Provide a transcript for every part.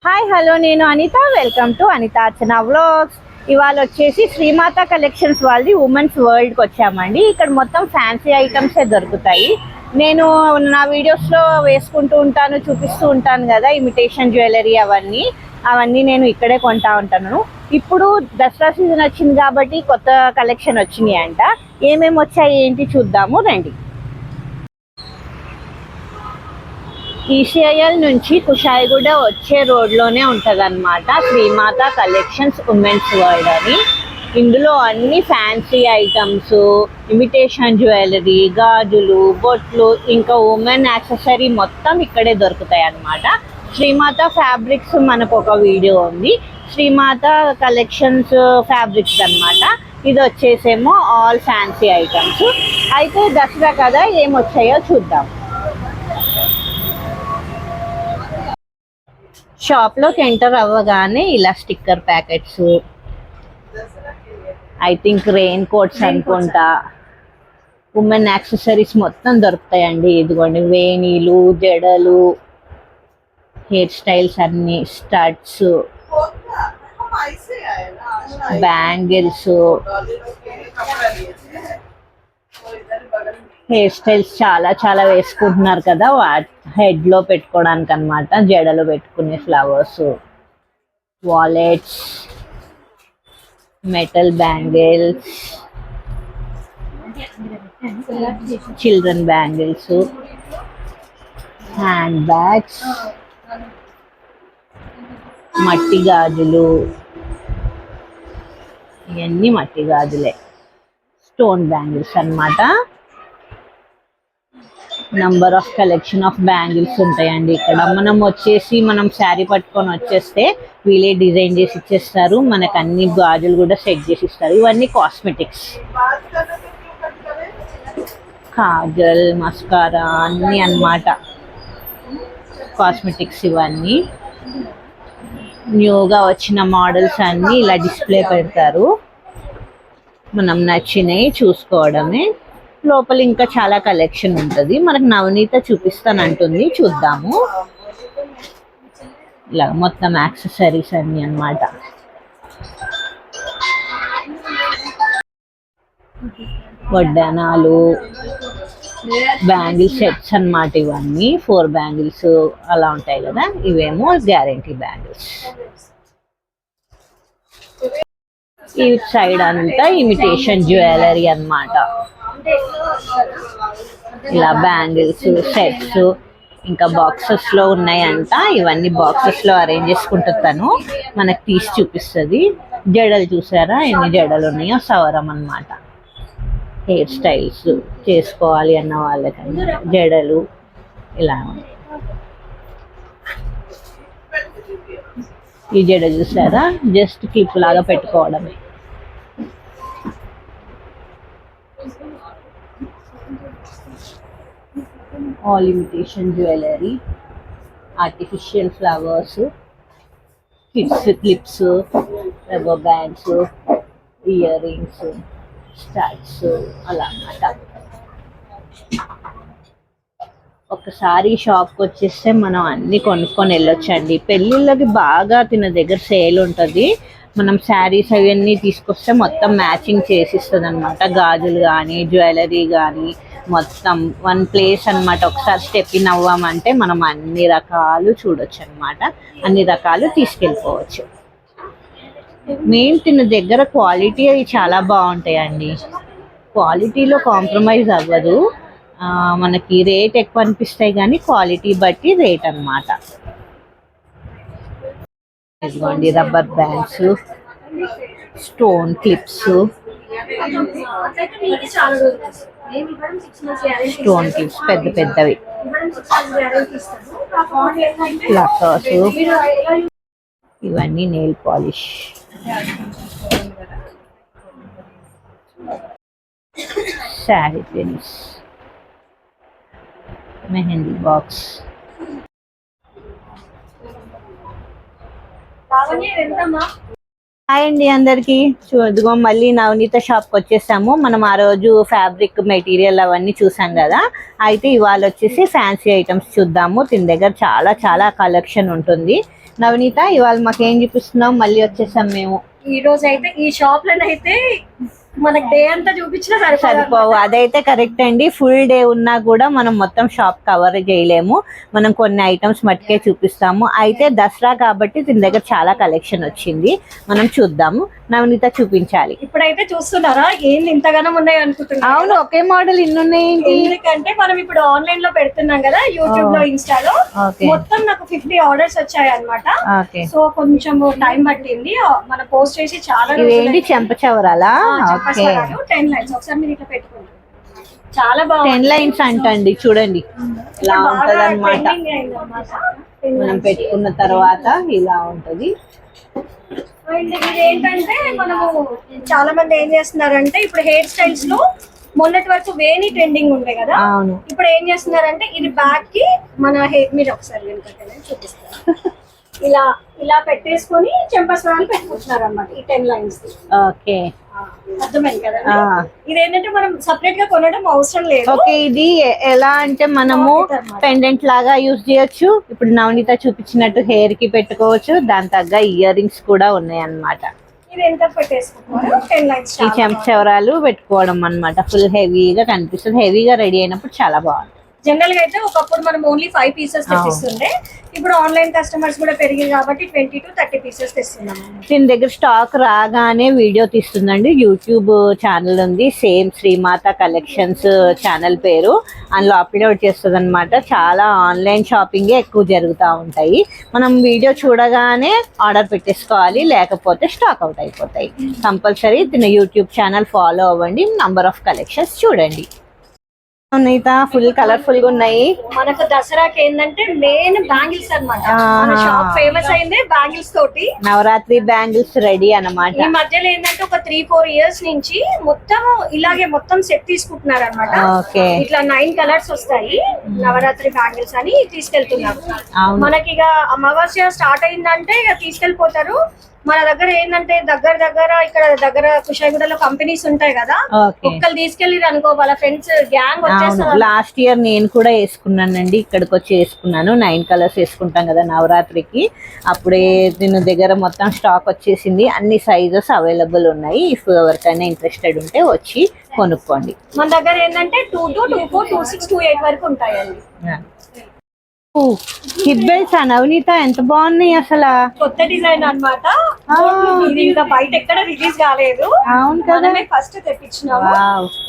Hi hello నేను Anitha. Welcome to Anitha Archana vlogs. ఇవాళ వచ్చేసి శ్రీమాత కలెక్షన్స్ వాళ్ళది ఉమెన్స్ వరల్డ్కి వచ్చామండి. ఇక్కడ మొత్తం ఫ్యాన్సీ ఐటమ్సే దొరుకుతాయి. నేను నా వీడియోస్లో వేసుకుంటూ ఉంటాను, చూపిస్తూ ఉంటాను కదా, ఇమిటేషన్ జ్యువెలరీ అవన్నీ నేను ఇక్కడే కొంటా ఉంటాను. ఇప్పుడు దసరా సీజన్ వచ్చింది కాబట్టి కొత్త కలెక్షన్ వచ్చినాయి అంట. ఏమేమి వచ్చాయి ఏంటి చూద్దాము రండి. ఈసీఐఎల్ నుంచి కుషాయిగూడ వచ్చే రోడ్లోనే ఉంటుంది అనమాట శ్రీమాత కలెక్షన్స్ ఉమెన్స్ వరల్డ్ అని. ఇందులో అన్ని ఫ్యాన్సీ ఐటమ్స్, ఇమిటేషన్ జ్యువెలరీ, గాజులు, బొట్లు, ఇంకా ఉమెన్ యాక్సెసరీ మొత్తం ఇక్కడే దొరుకుతాయి అన్నమాట. శ్రీమాత ఫ్యాబ్రిక్స్ మనకు ఒక వీడియో ఉంది, శ్రీమాత కలెక్షన్స్ ఫ్యాబ్రిక్స్ అన్నమాట. ఇది వచ్చేసేమో ఆల్ ఫ్యాన్సీ ఐటమ్స్. అయితే దసరా కదా ఏమొచ్చాయో చూద్దాం. షాప్లోకి ఎంటర్ అవ్వగానే ఇలా sticker packets, I think rain coats అనుకుంటా, ఉమెన్ యాక్సెసరీస్ మొత్తం దొరుకుతాయండి. ఇదిగోండి వేణీలు, జడలు, హెయిర్ స్టైల్స్ అన్ని, స్టడ్స్, బ్యాంగిల్స్, హెయిర్ స్టైల్స్ చాలా వేసుకుంటున్నారు కదా, హెడ్ లో పెట్టుకోవడానికి అనమాట. జడలు పెట్టుకునే flowers, wallets, metal bangles, children bangles, hand bags, మట్టి గాజులు, ఇవన్నీ మట్టి గాజులే, స్టోన్ బ్యాంగిల్స్ అన్నమాట. Number of collection of bangles ఉంటాయండి ఇక్కడ. మనం శారీ పట్టుకొని వచ్చేస్తే వీళ్ళే డిజైన్ చేసి ఇచ్చేస్తారు. మనకు అన్ని గాజులు కూడా సెట్ చేసి ఇస్తారు. ఇవన్నీ కాస్మెటిక్స్, కాజల్, మస్కారా అన్నీ అన్నమాట. కాస్మెటిక్స్ ఇవన్నీ న్యూగా వచ్చిన మోడల్స్ అన్నీ ఇలా డిస్ప్లే పెడతారు. మనం నచ్చినవి చూసుకోవడమే. లోపల ఇంకా చాలా కలెక్షన్ ఉంటుంది. మనకు నవనీత చూపిస్తానంటుంది, చూద్దాము. ఇలా మొత్తం యాక్సెసరీస్ అన్ని అన్నమాట. వడ్డానాలు, బ్యాంగిల్ సెట్స్ అన్నమాట. ఇవన్నీ 4 బ్యాంగిల్స్ అలా ఉంటాయి కదా, ఇవేమో గ్యారెంటీ బ్యాంగిల్స్. ఈ సైడ్ అంతా ఇమిటేషన్ జ్యువెలరీ అన్నమాట. ఇలా బ్యాంగిల్స్ సెట్స్ ఇంకా బాక్సెస్ లో ఉన్నాయంట. ఇవన్నీ బాక్సెస్ లో అరేంజ్ చేసుకుంటాను, మనకు తీసి చూపిస్తుంది. జడలు చూసారా ఎన్ని జడలు ఉన్నాయో, సవరం అన్నమాట. హెయిర్ స్టైల్స్ చేసుకోవాలి అన్న వాళ్ళకన్నా జడలు ఇలా ఉన్నాయి. ఈ జడ చూసారా, జస్ట్ క్లిప్ లాగా పెట్టుకోవడమే. All imitation jewellery, artificial flowers, kids clips, rubber bands, ear rings, starts అలా అన్నమాట. ఒకసారి షాప్కి వచ్చేస్తే మనం అన్నీ కొనుక్కొని వెళ్ళొచ్చండి. పెళ్ళిళ్ళకి బాగా తిన దగ్గర సేల్ ఉంటుంది. మనం శారీస్ అవన్నీ తీసుకొస్తే మొత్తం మ్యాచింగ్ చేసిస్తుంది అనమాట. గాజులు కానీ జ్యువెలరీ కానీ మొత్తం వన్ ప్లేస్ అనమాట. ఒకసారి స్టెప్ ఇన్ అవ్వామంటే మనం అన్ని రకాలు చూడొచ్చు అనమాట. అన్ని రకాలు తీసుకెళ్ళిపోవచ్చు. మెయిన్ తిన దగ్గర క్వాలిటీ అవి చాలా బాగుంటాయండి. క్వాలిటీలో కాంప్రమైజ్ అవ్వదు. మనకి రేట్ ఎక్కువ అనిపిస్తాయి కానీ క్వాలిటీ బట్టి రేట్ అన్నమాట. ఇదిగోండి rubber bands, stone clips, stone clips పెద్దవి, ఫ్లవర్స్, ఇవన్నీ nail polish, sari pins, mehndi box. Hi అండి అందరికి. చూద్దాం మళ్ళీ నవనీత షాప్కి వచ్చేసాము. మనం ఆ రోజు ఫ్యాబ్రిక్ మెటీరియల్ అవన్నీ చూసాం కదా. అయితే ఇవాళ వచ్చేసి ఫ్యాన్సీ ఐటమ్స్ చూద్దాము. దీని దగ్గర చాలా కలెక్షన్ ఉంటుంది. నవనీత ఇవాళ మాకేం చూపిస్తున్నాం, మళ్ళీ వచ్చేసాం మేము. ఈ రోజు అయితే ఈ షాప్ లోనైతే మనకి డే అంతా చూపించినా సరిపోవు. అదైతే కరెక్ట్ అండి. ఫుల్ డే ఉన్నా కూడా మనం మొత్తం షాప్ కవర్ చేయలేము. మనం కొన్ని ఐటమ్స్ మట్టుకే చూపిస్తాము. అయితే దసరా కాబట్టి దీని దగ్గర చాలా కలెక్షన్ వచ్చింది, మనం చూద్దాము. నవనీత చూపించాలి. ఇప్పుడైతే చూస్తున్నారా ఏంది ఇంతగానం ఉన్నాయి అనుకుంటున్నా. అవును, ఒకే మోడల్ ఇన్ని ఉన్నాయి. ఎందుకంటే మనం ఇప్పుడు ఆన్లైన్ లో పెడుతున్నాం కదా, యూట్యూబ్ లో, ఇన్స్టాలో. మొత్తం నాకు 50 ఆర్డర్స్ వచ్చాయి అన్నమాట. సో కొంచెం టైం పట్టింది. మనం పోస్ట్ చేసి చాలా చెంపచవరాలా 10 లైన్స్ ఒకసారి మీరు ఇట్లా పెట్టుకోండి. చాలా బాగుంది. 10 లైన్స్ అంటండి, చూడండి ఇలా ఉంటది అన్నమాట. మనం పెట్టుకున్న తర్వాత ఇలా ఉంటది. ఇదేంటంటే మనము చాలా మంది ఏం చేస్తున్నారంటే ఇప్పుడు హెయిర్ స్టైల్స్ లో మొన్నటి వరకు వేణి ట్రెండింగ్ ఉండే కదా, ఇప్పుడు ఏం చేస్తున్నారంటే ఇది బ్యాక్ కి మన హెయిర్ మీద ఒకసారి వెనుకనే చూపిస్తారు. ఇలా ఇలా పెట్టేసుకొని చెంపస్వరాలు పెట్టుకుంటున్నారు అన్నమాట ఈ 10 లైన్స్. ఓకే, అర్థమైంది కదా. ఇదేంటంటే మనం సపరేట్ గా కొనడం అవసరం లేదు. ఓకే, ఇది ఎలా అంటే మనము పెండెంట్ లాగా యూజ్ చేయొచ్చు. ఇప్పుడు నవనీత చూపించినట్టు హెయిర్ కి పెట్టుకోవచ్చు. దాని తగ్గ ఇయర్ రింగ్స్ కూడా ఉన్నాయి అన్నమాట. ఇది ఎంత పెట్టేసుకుంటారు 10 లైన్స్. ఈ చెంపచవరాలు పెట్టుకోవడం అన్నమాట. ఫుల్ హెవీగా కనిపిస్తుంది. హెవీగా రెడీ అయినప్పుడు చాలా బాగుంటుంది. జనరల్ గా అయితే ఒకప్పుడు మనం ఓన్లీ 5 పీసెస్ తెచ్చిస్తుండే. ఇప్పుడు ఆన్లైన్ కస్టమర్స్ కూడా పెరిగింది కాబట్టి 20 to 30 పీసెస్ తెస్తున్నాం. దీని దగ్గర స్టాక్ రాగానే వీడియో తీస్తుందండి. యూట్యూబ్ ఛానల్ ఉంది, సేమ్ శ్రీమాత కలెక్షన్స్ ఛానల్ పేరు. అందులో అప్లోడ్ చేస్తుంది అనమాట. చాలా ఆన్లైన్ షాపింగే ఎక్కువ జరుగుతూ ఉంటాయి. మనం వీడియో చూడగానే ఆర్డర్ పెట్టేసుకోవాలి, లేకపోతే స్టాక్ అవుట్ అయిపోతాయి. కంపల్సరీ దీని యూట్యూబ్ ఛానల్ ఫాలో అవ్వండి. నంబర్ ఆఫ్ కలెక్షన్స్ చూడండి. ఫుల్ కలర్ఫుల్ గా ఉన్నాయి. మనకు దసరాకి ఏంటంటే మెయిన్ బ్యాంగిల్స్ అన్నమాట. మన షాప్ ఫేమస్ అయింది బ్యాంగిల్స్ తోటి. నవరాత్రి బ్యాంగిల్స్ రెడీ అన్నమాట. ఈ మధ్యలో ఏంటంటే ఒక 3-4 ఇయర్స్ నుంచి మొత్తం ఇలాగే మొత్తం సెట్ తీసుకుంటున్నారు అన్నమాట. ఇట్లా 9 కలర్స్ వస్తాయి. నవరాత్రి బ్యాంగిల్స్ అని తీసుకెళ్తున్నారు. మనకి ఇక అమావాస్య స్టార్ట్ అయిందంటే ఇక తీసుకెళ్లిపోతారు. మన దగ్గర ఏంటంటే దగ్గర ఇక్కడ దగ్గర కుషాయిగూడలో కంపెనీస్ ఉంటాయి కదా, ఒక్కరు తీసుకెళ్ళి అనుకో వాళ్ళ ఫ్రెండ్స్ గ్యాంగ్ వచ్చేస్తారు. లాస్ట్ ఇయర్ నేను కూడా వేసుకున్నానండి. ఇక్కడికి వచ్చి వేసుకున్నాను. 9 కలర్స్ వేసుకుంటాం కదా నవరాత్రికి. అప్పుడే దీని దగ్గర మొత్తం స్టాక్ వచ్చేసింది. అన్ని సైజెస్ అవైలబుల్ ఉన్నాయి. ఇఫ్ ఎవరికైనా ఇంట్రెస్టెడ్ ఉంటే వచ్చి కొనుక్కోండి. మన దగ్గర ఏంటంటే 2 to 24, 26, 28 వరకు ఉంటాయండి. హిప్ బెల్ట్స్ నవనీత ఎంత బాగున్నాయి అసలు. కొత్త డిజైన్ అన్నమాట. ఇది ఇంకా బయట ఎక్కడ రిలీజ్ కాలేదు. మనమే ఫస్ట్ తెప్పించినాము.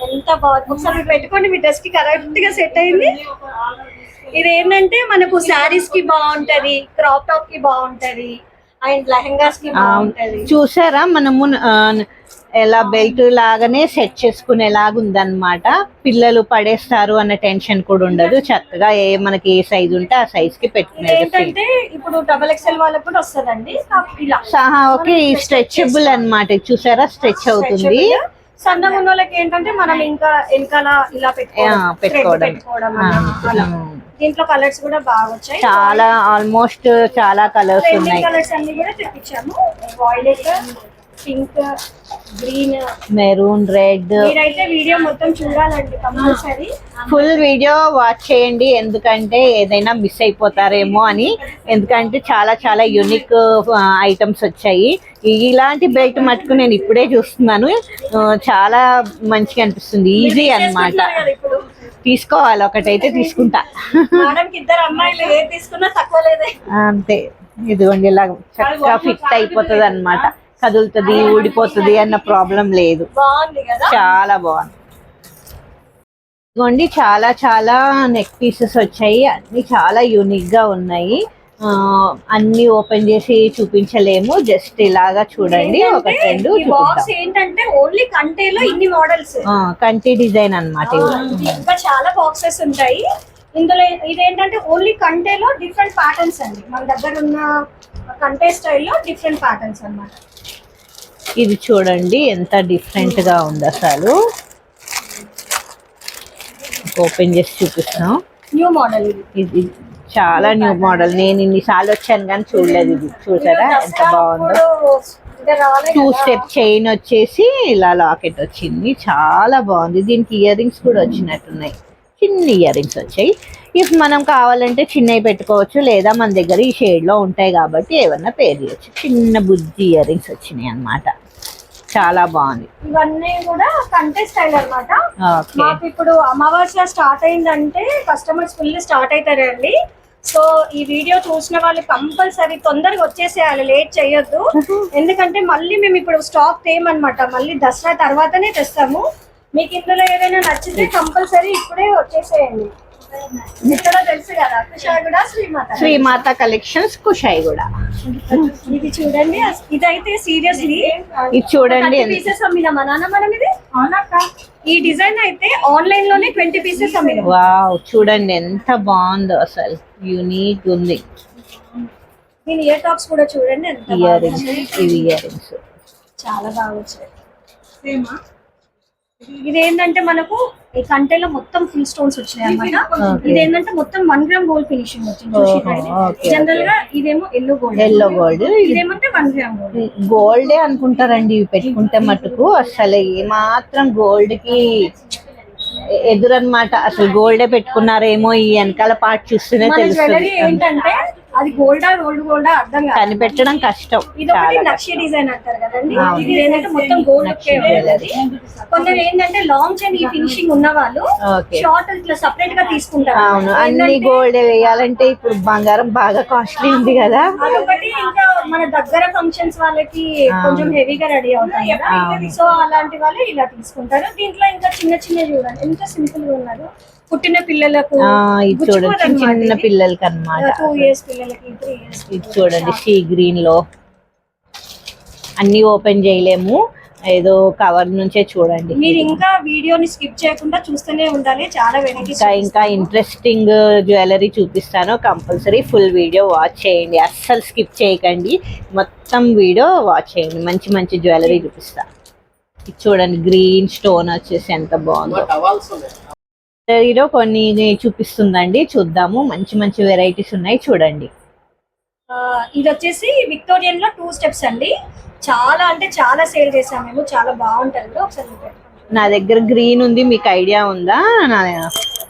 ఎంత బాగుంది. ఒకసారి పెట్టుకోండి, మీ డ్రెస్ కి కరెక్ట్ గా సెట్ అయింది. ఇది ఏంటంటే మనకు శారీస్ కి బాగుంటది, క్రాప్ టాప్ కి బాగుంటది, అండ్ లెహంగాస్ కి బాగుంటది. చూసారా మనము ఎలా బెల్ట్ లాగానే సెట్ చేసుకునేలాగా ఉందన్నమాట. పిల్లలు పడేస్తారు అన్న టెన్షన్ కూడా ఉండదు. చక్కగా మనకి ఏ సైజ్ ఉంటే ఆ సైజ్ కి పెట్టుకునేది. ఇప్పుడు XXL వాళ్ళకి కూడా వస్తుందండి. ఓకే, స్ట్రెచబుల్ అన్నమాట. చూసారా, స్ట్రెచ్ అవుతుంది. సన్నగా ఉన్న వాళ్ళకి ఏంటంటే మనం ఇంకా వెనకాల ఇలా పెట్టుకోవడం. దీంట్లో కలర్స్ కూడా బాగా వచ్చాయి. చాలా ఆల్మోస్ట్ చాలా కలర్స్ ఉన్నాయి. కలర్స్ అన్ని కూడా తెప్పించాము. Violet, pink, green, maroon, red. మీరైతే వీడియో మొత్తం చూడాలండి కంపల్సరీ. ఫుల్ వీడియో వాచ్ చేయండి, ఎందుకంటే ఏదైనా మిస్ అయిపోతారేమో అని. ఎందుకంటే చాలా చాలా యూనిక్ ఐటమ్స్ వచ్చాయి. ఇలాంటి బెల్ట్ మటుకు నేను ఇప్పుడే చూస్తున్నాను. చాలా మంచిగా అనిపిస్తుంది. ఈజీ అన్నమాట. తీసుకోవాలి, ఒకటైతే తీసుకుంటా. అంతే. ఇదిగోండి, ఇలా చక్కగా ఫిట్ అయిపోతుంది అన్నమాట. కదులుతుంది, ఊడిపోతుంది అన్న ప్రాబ్లం లేదు. చాలా బాగుంది. ఇదిగోండి, చాలా చాలా నెక్ పీసెస్ వచ్చాయి. అన్ని చాలా యూనిక్ గా ఉన్నాయి. అన్ని ఓపెన్ చేసి చూపించలేము, జస్ట్ ఇలాగా చూడండి. ఒక రెండు ఏంటంటే ఓన్లీ కంటేలో ఇన్ని మోడల్స్, కంటి డిజైన్ అన్నమాట. ఇంకా చాలా బాక్సెస్ ఉంటాయి ఇందులో. ఇదేంటంటే ఓన్లీ కంటేలో డిఫరెంట్ ప్యాటర్న్స్ అండి. మన దగ్గర ఉన్న కంటే స్టైల్లో డిఫరెంట్ ప్యాటర్న్స్ అన్నమాట. ఇది చూడండి ఎంత డిఫరెంట్ గా ఉంది అసలు. ఓపెన్ చేసి చూపిస్తాం. న్యూ మోడల్ ఇది చాలా న్యూ మోడల్. నేను ఇన్నిసార్లు వచ్చాను కానీ చూడలేదు. ఇది చూసారా ఎంత బాగుందో. 2 స్టెప్ చైన్ వచ్చేసి ఇలా లాకెట్ వచ్చింది. చాలా బాగుంది. దీనికి ఇయర్ రింగ్స్ కూడా వచ్చినట్టున్నాయి. చిన్న ఇయర్ రింగ్స్ వచ్చాయి. ఇఫ్ మనం కావాలంటే చిన్నవి పెట్టుకోవచ్చు, లేదా మన దగ్గర ఈ షేడ్ లో ఉంటాయి కాబట్టి ఏమన్నా పేరు చేయొచ్చు. చిన్న బుజ్జి ఇయర్ రింగ్స్ వచ్చినాయి అన్నమాట, చాలా బాగుంది. ఇవన్నీ కూడా కంటే స్టైల్ అనమాట. మాకు ఇప్పుడు అమావాస్య స్టార్ట్ అయిందంటే కస్టమర్స్ ఫుల్ స్టార్ట్ అవుతారండి. సో ఈ వీడియో చూసిన వాళ్ళు కంపల్సరీ తొందరగా వచ్చేసేయాలి, లేట్ చేయొద్దు. ఎందుకంటే మళ్ళీ మేము ఇప్పుడు స్టాక్ తేమన్నమాట, మళ్ళీ దసరా తర్వాతనే తెస్తాము. మీకు ఇందులో ఏదైనా నచ్చితే కంపల్సరీ ఇప్పుడే వచ్చేసేయండి. ఇక్కడ తెలుసు కదా కుషాయిగూడ శ్రీమాత కలెక్షన్స్, కుషాయిగూడ. ఇది చూడండి, ఇదైతే సీరియస్లీ ఇది చూడండి పీసెస్ అమ్మినాం మా నాన్న మనం. ఇది ఈ డిజైన్ అయితే ఆన్లైన్ లోనే 20 పీసెస్ అమ్మినాం. వావ్, చూడండి ఎంత బాగుందో, అసలు యూనిక్ ఉంది. దీని ఇయర్ టాప్స్ కూడా చూడండి ఎంత ఇయర్ రింగ్స్, ఇవి ఇయర్ రింగ్స్ చాలా బాగా వచ్చాయి. ఇదేంటంటే మనకు ఈ కంటెలో మొత్తం ఫుల్ స్టోన్స్ వచ్చినాయి అన్నమాట. ఇదేంటంటే మొత్తం 1 గ్రామ్ గోల్డ్ ఫినిషింగ్ వచ్చింది. జనరల్ గా ఇదేమో ఎల్లో గోల్డ్, ఇదేమంటే 1 గ్రామ్ గోల్డ్. గోల్డే అనుకుంటారండి ఇవి పెట్టుకుంటే మటుకు, అసలు ఏమాత్రం గోల్డ్ కి ఎదురన్నమాట. అసలు గోల్డే పెట్టుకున్నారేమో ఈ వెనకాల పార్ట్ చూస్తేనే తెలుస్తుంది. ఏంటంటే అది గోల్డా గోల్డా అర్థం కాదు, కనిపెట్టడం కష్టం. ఇది ఒకటి నక్షి డిజైన్ అంటారు కదండి. ఇది ఏంటంటే మొత్తం గోల్డ్. కొందరు ఏంటంటే లాంగ్ చైన్ ఈ ఫినిషింగ్ ఉన్న వాళ్ళు షార్ట్ ఇట్లా సెపరేట్ గా తీసుకుంటారు. అవును, అన్ని గోల్డ్ వేయాలంటే ఇప్పుడు బంగారం బాగా కాస్ట్లీ ఉంది కదా. అదొకటి, ఇంకా మన దగ్గర ఫంక్షన్స్ వాళ్ళకి కొంచెం హెవీగా రెడీ అవుతాయి కదా, సో అలాంటి వాళ్ళు ఇలా తీసుకుంటారు. దీంట్లో ఇంకా చిన్న చిన్న చూడండి ఎంత సింపుల్ గా ఉన్నారు. పుట్టిన పిల్లలకు చూడండి, చిన్న పిల్లలకి అన్నమాట. 2 years పిల్లలకి, 3 years. ఇది చూడండి సీ గ్రీన్ లో, అన్ని ఓపెన్ చేయలేము, ఏదో కవర్ నుంచే చూడండి. మీరు ఇంకా వీడియోని స్కిప్ చేయకుండా చూస్తూనే ఉండాలి, చాలా వెరైటీస్ ఇంకా ఇంట్రెస్టింగ్ జ్యువెలరీ చూపిస్తాను. కంపల్సరీ ఫుల్ వీడియో వాచ్ చేయండి, అస్సలు స్కిప్ చేయకండి, మొత్తం వీడియో వాచ్ చేయండి. మంచి మంచి జ్యువెలరీ చూపిస్తా. ఇది చూడండి, గ్రీన్ స్టోన్ వచ్చేసి ఎంత బాగుందో. జ్యువెలరీలో కొన్ని చూపిస్తుందండి, చూద్దాము. మంచి మంచి వెరైటీస్ ఉన్నాయి, చూడండి. ఇది వచ్చేసి విక్టోరియన్ లో 2 స్టెప్స్ అండి. చాలా అంటే చాలా సేల్ చేసాము మేము, చాలా బాగుంటుంది. ఒకసారి నా దగ్గర గ్రీన్ ఉంది, మీకు ఐడియా ఉందా?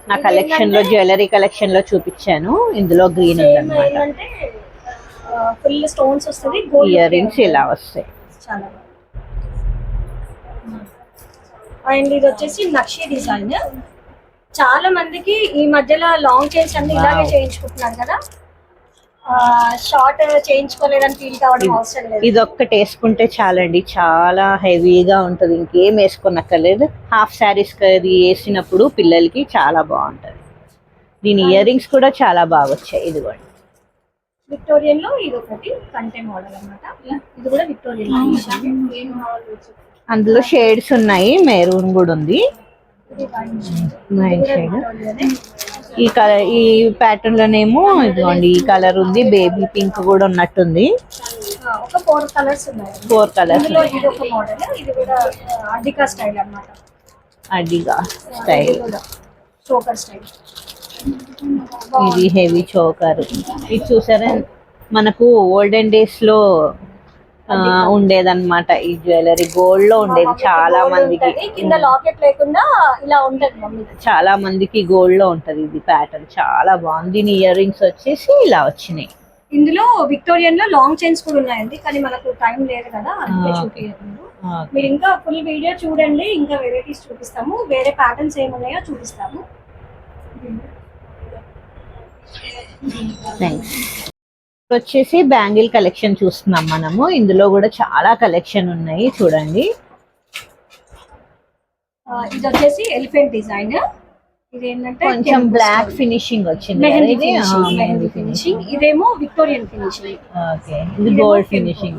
నా కలెక్షన్ లో, జ్యువెలరీ కలెక్షన్ లో చూపించాను. ఇందులో గ్రీన్ ఉంది అన్నమాట. ఫుల్ స్టోన్స్ వస్తుంది, ఇయర్ రింగ్స్ ఇలా వస్తాయి. చాలా అండ్ ఇది వచ్చేసి నక్షి డిజైన్. చాలా మందికి ఈ మధ్యలో లాంగ్ చైన్స్ అన్ని ఇలాగే చేయించుకుంటున్నారు కదా, షార్ట్ చేయించుకోలేదని ఫీల్ కావడం అవసరం లేదు. ఇది ఒక్కటి వేసుకుంటే చాలండి, చాలా హెవీగా ఉంటుంది, ఇంకేం వేసుకోనక్కర్లేదు. హాఫ్ శారీస్ అది వేసినప్పుడు పిల్లలకి చాలా బాగుంటది. దీని ఇయర్ రింగ్స్ కూడా చాలా బాగా వచ్చాయి. ఇదిగోండి, విక్టోరియన్ లో ఇది ఒకటి కంటే మోడల్ అన్నమాట. ఇది కూడా విక్టోరియన్. అందులో షేడ్స్ ఉన్నాయి, మెరూన్ కూడా ఉంది. ఈ కలర్, ఈ ప్యాటర్న్ లోనేమో ఇదిగోండి ఈ కలర్ ఉంది, బేబీ పింక్ కూడా ఉన్నట్టుంది. ఒక 4 కలర్స్ ఉన్నాయి. 4 కలర్స్. ఇది ఒక మోడల్, ఇది కూడా అడ్డికా స్టైల్ అన్నమాట. అడ్డిగా స్టైల్, చోకర్ స్టైల్. ఇది హెవీ చోకర్. ఇది చూసారా, మనకు ఓల్డెన్ డేస్ లో ఉండేదన్నమాట ఈ జ్యువెలరీ. గోల్డ్ లో ఉండేది చాలా మందికి, కింద లాకెట్ లేకుండా ఇలా ఉంటది. చాలా మందికి గోల్డ్ లో ఉంటది ఇది ప్యాటర్న్, చాలా బాగుంది. దీని ఇయర్ రింగ్స్ వచ్చేసి ఇలా వచ్చినాయి. ఇందులో విక్టోరియన్ లో లాంగ్ చైన్స్ కూడా ఉన్నాయండి, కానీ మనకు టైం లేదు కదా, అందుకే చూపించలేదు. మీరు ఇంకా ఫుల్ వీడియో చూడండి, ఇంకా వెరైటీస్ చూపిస్తాము, వేరే ప్యాటర్న్స్ ఏమున్నాయో చూపిస్తాము. థ్యాంక్స్. వచ్చేసి బ్యాంగిల్ కలెక్షన్ చూస్తున్నాం మనము. ఇందులో కూడా చాలా కలెక్షన్ ఉన్నాయి, చూడండి. ఇది వచ్చేసి ఎలిఫెంట్ డిజైన్. ఇది ఏంటంటే కొంచెం బ్లాక్ ఫినిషింగ్ వచ్చింది, మెహందీ ఫినిషింగ్. ఇదేమో విక్టోరియన్ ఫినిషింగ్. ఓకే, ఇది గోల్డ్ ఫినిషింగ్.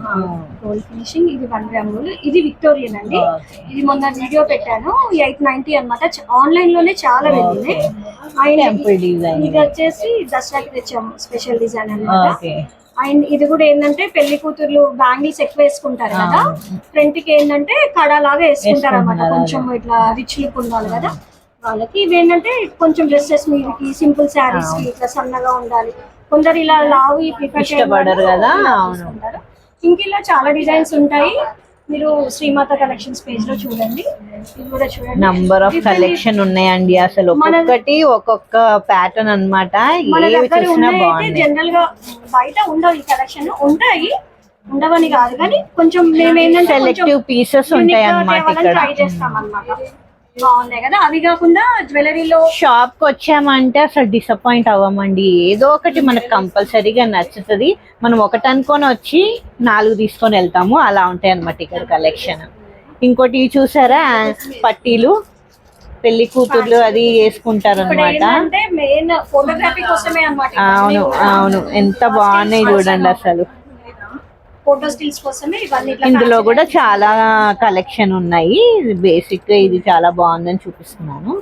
Gold finishing. ఇది 1 గ్రామ్ గోల్డ్. ఇది విక్టోరియన్ అండి. ఇది మొన్న వీడియో పెట్టాను, 890 అన్నమాట. ఆన్లైన్ లోనే చాలా వెళ్ళింది. Temple design. ఇది వచ్చేసి దసరాకి తెచ్చాము, స్పెషల్ డిజైన్ అన్నమాట. అండ్ ఇది కూడా ఏంటంటే పెళ్లి కూతుర్లు బ్యాంగిల్స్ ఎక్కువ వేసుకుంటారు కదా, ఫ్రంట్ కి ఏంటంటే కడా లాగా వేసుకుంటారు అన్నమాట. కొంచెం ఇట్లా రిచ్ లుక్ ఉండాలి కదా వాళ్ళకి. ఇవి ఏంటంటే కొంచెం డ్రెస్సెస్ మీదకి, సింపుల్ శారీస్ కి ఇట్లా సన్నగా ఉండాలి. కొందరు ఇలా లావు ప్రిఫర్ ఇష్టపడరు కదా. ఇంక ఇలా చాలా డిజైన్స్ ఉంటాయి. మీరు శ్రీమాత కలెక్షన్స్ పేజ్ లో చూడండి. ఇది కూడా చూడండి, నంబర్ ఆఫ్ కలెక్షన్ ఉన్నాయండి అసలు, ఒక్కొక్కటి ఒక్కొక్క ప్యాటర్న్ అన్నమాట. మన ఏవి దగ్గర చూసినా ఉన్నాయి. బాగున్నాయి. జనరల్ గా బయట ఉండవు ఈ కలెక్షన్, ఉంటాయి ఉండవని కాదు, కానీ కొంచెం మేము ఏంటంటే సెలెక్టివ్ పీసెస్ ఉంటాయి అన్నమాట ఇక్కడ. ట్రై చేస్తాం అన్నమాట. బాగున్నాయి కదా. అవి కాకుండా జ్యువెలరీలో షాప్ కి వచ్చామంటే అసలు డిసప్పాయింట్ అవ్వమండి. ఏదో ఒకటి మనకు కంపల్సరీగా నచ్చుతుంది. మనం ఒకటి అనుకొని వచ్చి 4 తీసుకొని వెళ్తాము, అలా ఉంటాయి అన్నమాట ఇక్కడ కలెక్షన్. ఇంకోటి చూసారా, పట్టీలు పెళ్లి కూతుర్లు అది వేసుకుంటారు అనమాట. అంటే మెయిన్ ఫోటోగ్రఫీ కోసమే అన్నమాట. అవును అవును, ఎంత బాగున్నాయి చూడండి అసలు. ఫోటో స్టిల్స్ కోసమే ఇవన్నీ. ఇందులో కూడా చాలా కలెక్షన్ ఉన్నాయి. బేసిక్ గా ఇది చాలా బాగుందని చూపిస్తున్నాను.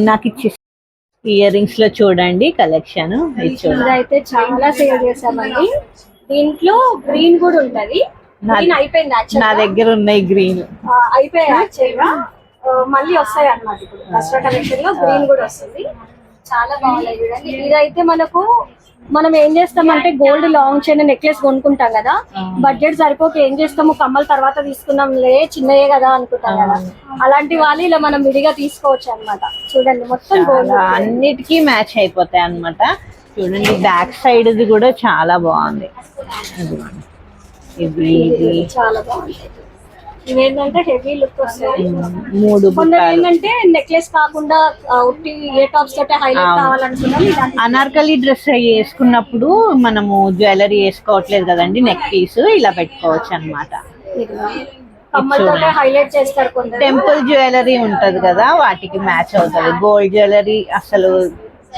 నాకు ఇచ్చేసి ఇయర్ రింగ్స్ లో చూడండి కలెక్షన్. ఇదైతే చాలా సేల్ చేసామండి. దీంట్లో గ్రీన్ కూడా ఉంటది. గ్రీన్ అయిపోయింది నా యాక్చువల్, దగ్గర ఉన్నాయి గ్రీన్. అయిపోయాయి యాక్చువల్ గా. మళ్ళీ వస్తాయి అన్నమాట. ఇప్పుడు దసరా కలెక్షన్ లో గ్రీన్ కూడా వస్తుంది. చాలా బాగున్నాయి చూడండి. ఇదైతే మనం ఏం చేస్తామంటే గోల్డ్ లాంగ్ చైన్ నెక్లెస్ కొనుక్కుంటాం కదా, బడ్జెట్ సరిపోక ఏం చేస్తాము, కమ్మల తర్వాత తీసుకున్నాంలే చిన్నయే కదా అనుకుంటాం కదా, అలాంటి వాళ్ళు ఇలా మనం విడిగా తీసుకోవచ్చు అన్నమాట. చూడండి మొత్తం గోల్డ్ అన్నిటికీ మ్యాచ్ అయిపోతాయి అన్నమాట. చూడండి బ్యాక్ సైడ్ ఇది కూడా చాలా బాగుంది. ఇది చాలా బాగుంటాయి. ఇవేంటంటే హెవీ లుక్ వస్తుంది. 3 కొందరు ఏంటంటే నెక్లెస్ కాకుండా ఉట్టి ఏ టాప్స్ తోటే హైలైట్ కావాలనుకున్నాం. అనార్కలి డ్రెస్ వేసుకున్నప్పుడు మనము జ్యువెలరీ వేసుకోవట్లేదు కదండి, నెక్ పీస్ ఇలా పెట్టుకోవచ్చు అన్నమాట. కమ్మలతోటే హైలైట్ చేస్తారు కొందరు. టెంపుల్ జ్యువెలరీ ఉంటది కదా, వాటికి మ్యాచ్ అవుతుంది. గోల్డ్ జ్యువెలరీ అసలు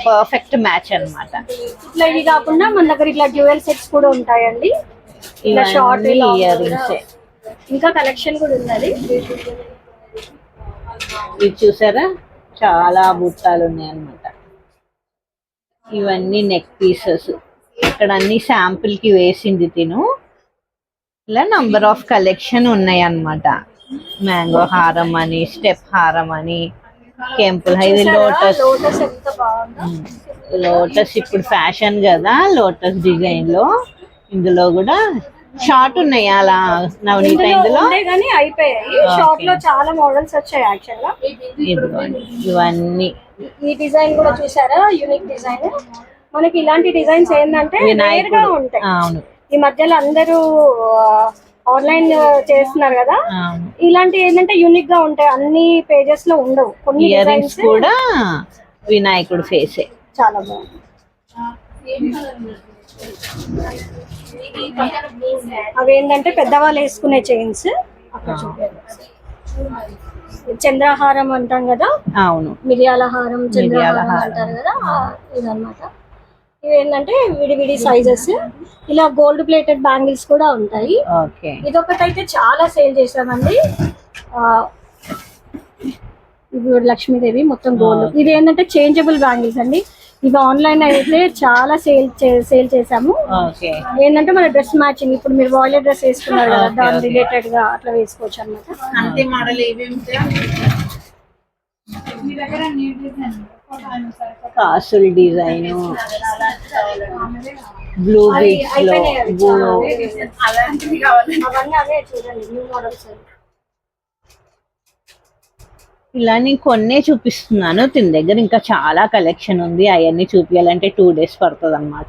పర్ఫెక్ట్ మ్యాచ్ అన్నమాట. ఇట్లా ఇది కాకుండా మన దగ్గర ఇట్లా డ్యూయల్ సెట్స్ కూడా ఉంటాయండి. ఇలా షార్ట్ ఇయర్ రింగ్స్ ఇంకా కలెక్షన్ కూడా ఉన్నది. ఇది చూసారా, చాలా బుట్టాలు ఉన్నాయి అన్నమాట. ఇవన్నీ నెక్ పీసెస్. ఇక్కడ అన్ని శాంపుల్ కి వేసింది తిను. ఇలా నంబర్ ఆఫ్ కలెక్షన్ ఉన్నాయి అన్నమాట. మ్యాంగో హారం అని, స్టెప్ హారం అని, టెంపుల్ ఇది లోటస్. ఎంత బాగుందో. లోటస్ ఇప్పుడు ఫ్యాషన్ కదా, లోటస్ డిజైన్ లో. ఇందులో కూడా షార్ట్ ఉన్నాయి అలా నవనీత. ఇందులో కానీ అయిపోయాయి. షార్ట్ లో చాలా మోడల్స్ వచ్చాయి యాక్చువల్ గా. ఇవన్నీ ఈ డిజైన్ కూడా చూసారా, యూనిక్ డిజైన్. మనకి ఇలాంటి డిజైన్స్ ఏంటంటే రేర్ గా ఉంటాయి. అవును, ఈ మధ్యలో అందరూ ఆన్లైన్ చేస్తున్నారు కదా, ఇలాంటి ఏంటంటే యూనిక్ గా ఉంటాయి. అన్ని పేజెస్ లో ఉండవు. కొన్ని ఇయర్ రింగ్స్ కూడా వినాయకుడు ఫేసే. చాలా బాగుంది. అవేంటంటే పెద్దవాళ్ళు వేసుకునే చైన్స్. చంద్రహారం అంటాం కదా, అవును, మిరియాల హారం, చంద్రహారం అంటారు కదా, ఇదన్నమాట. ఇవేంటంటే విడివిడి సైజెస్. ఇలా గోల్డ్ ప్లేటెడ్ బ్యాంగిల్స్ కూడా ఉంటాయి. ఇదొకటైతే చాలా సేల్ చేసామండి. ఇది లక్ష్మీదేవి మొత్తం గోల్డ్. ఇది ఏంటంటే చేంజబుల్ బ్యాంగిల్స్ అండి. ఇవి ఆన్లైన్ అయితే చాలా సేల్ చేసాము. ఏంటంటే మన డ్రెస్ మ్యాచింగ్, ఇప్పుడు మీరు వాయిలెట్ డ్రెస్ వేసుకున్నారు కదా, దాని రిలేటెడ్ గా అట్లా వేసుకోవచ్చు అన్నమాట. కాసుల్ డిజైన్, బ్లూ బీడ్స్ లో అవన్నీ అవే చూడండి న్యూ మోడల్స్. ఇలా నేను కొన్నే చూపిస్తున్నాను. తిన దగ్గర ఇంకా చాలా కలెక్షన్ ఉంది. అవన్నీ చూపించాలంటే 2 days పడుతుంది అనమాట.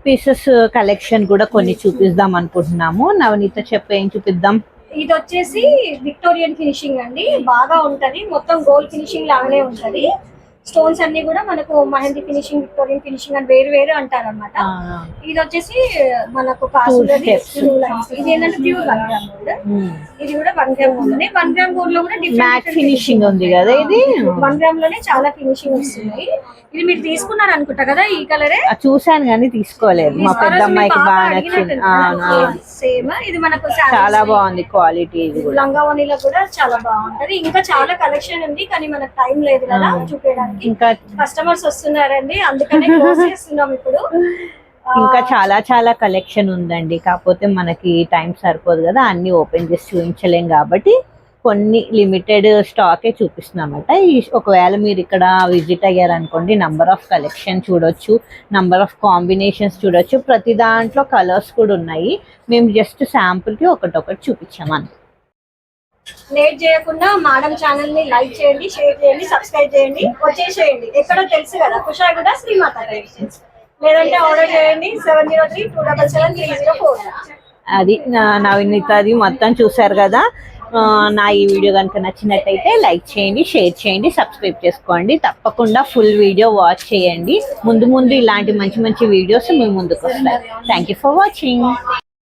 పీసెస్ కలెక్షన్ కూడా కొన్ని చూపిద్దాం అనుకుంటున్నాము. నవనీత చెప్ప ఏం చూపిద్దాం? ఇది వచ్చేసి విక్టోరియన్ ఫినిషింగ్ అండి. బాగా ఉంటది, మొత్తం గోల్డ్ ఫినిషింగ్ లాగానే ఉంటది. స్టోన్స్ అన్ని కూడా మనకు మెహందీ ఫినిషింగ్, విక్టోరియన్ ఫినిషింగ్ అని వేరు వేరు అంటారు అనమాట. ఇది వచ్చేసి మనకు ఇది ఏంటంటే ప్యూర్ 1 gram గోల్డ్. ఇది కూడా 1 gram గోల్డ్. 1 gram గోల్డ్ లో కూడా మ్యాట్ ఫినిషింగ్ ఉంది కదా. ఇది 1 gram లోనే చాలా ఫినిషింగ్ వస్తున్నాయి. ఇది మీరు తీసుకున్నారు అనుకుంటా కదా, ఈ కలరే చూసాను కానీ తీసుకోలేదు. మా పెద్ద అమ్మాయికి బాగా నచ్చింది. సేమ్ ఇది మనకు చాలా బాగుంది క్వాలిటీ. ఇది లంగా ఓణీలో కూడా చాలా బాగుంటది. ఇంకా చాలా కలెక్షన్ ఉంది కానీ మనకు టైం లేదు కదా చూపించడానికి. ఇంకా కస్టమర్స్ వస్తున్నారండి, అందుకనే క్లోజ్ చేస్తున్నాం ఇప్పుడు. ఇంకా చాలా కలెక్షన్ ఉందండి. కాకపోతే మనకి టైం సరిపోదు కదా, అన్ని ఓపెన్ చేసి చూపించలేం కాబట్టి కొన్ని లిమిటెడ్ స్టాకే చూపిస్తున్నామట. ఒకవేళ మీరు ఇక్కడ విజిట్ అయ్యారనుకోండి, నంబర్ ఆఫ్ కలెక్షన్ చూడొచ్చు, నంబర్ ఆఫ్ కాంబినేషన్స్ చూడొచ్చు. ప్రతి దాంట్లో కలర్స్ కూడా ఉన్నాయి. మేము జస్ట్ శాంపుల్కి ఒకటొకటి చూపించామని. లేట్ చేయకుండా మేడం ఛానల్ ని లైక్ చేయండి, షేర్ చేయండి, సబ్స్క్రైబ్ చేయండి, వచ్చేసేయండి. ఎక్కడో తెలుసు కదా, కుషాయిగూడ శ్రీమాత కలెక్షన్స్. లేదంటే ఆర్డర్ చేయండి 7032773004. అది నవనీతది మొత్తం చూసారు కదా. నా ఈ వీడియో కనుక నచ్చినట్టయితే లైక్ చేయండి, షేర్ చేయండి, సబ్స్క్రైబ్ చేసుకోండి. తప్పకుండా ఫుల్ వీడియో వాచ్ చేయండి. ముందు ముందు ఇలాంటి మంచి మంచి వీడియోస్ మీ ముందుకు వస్తాయి. Thank you for watching.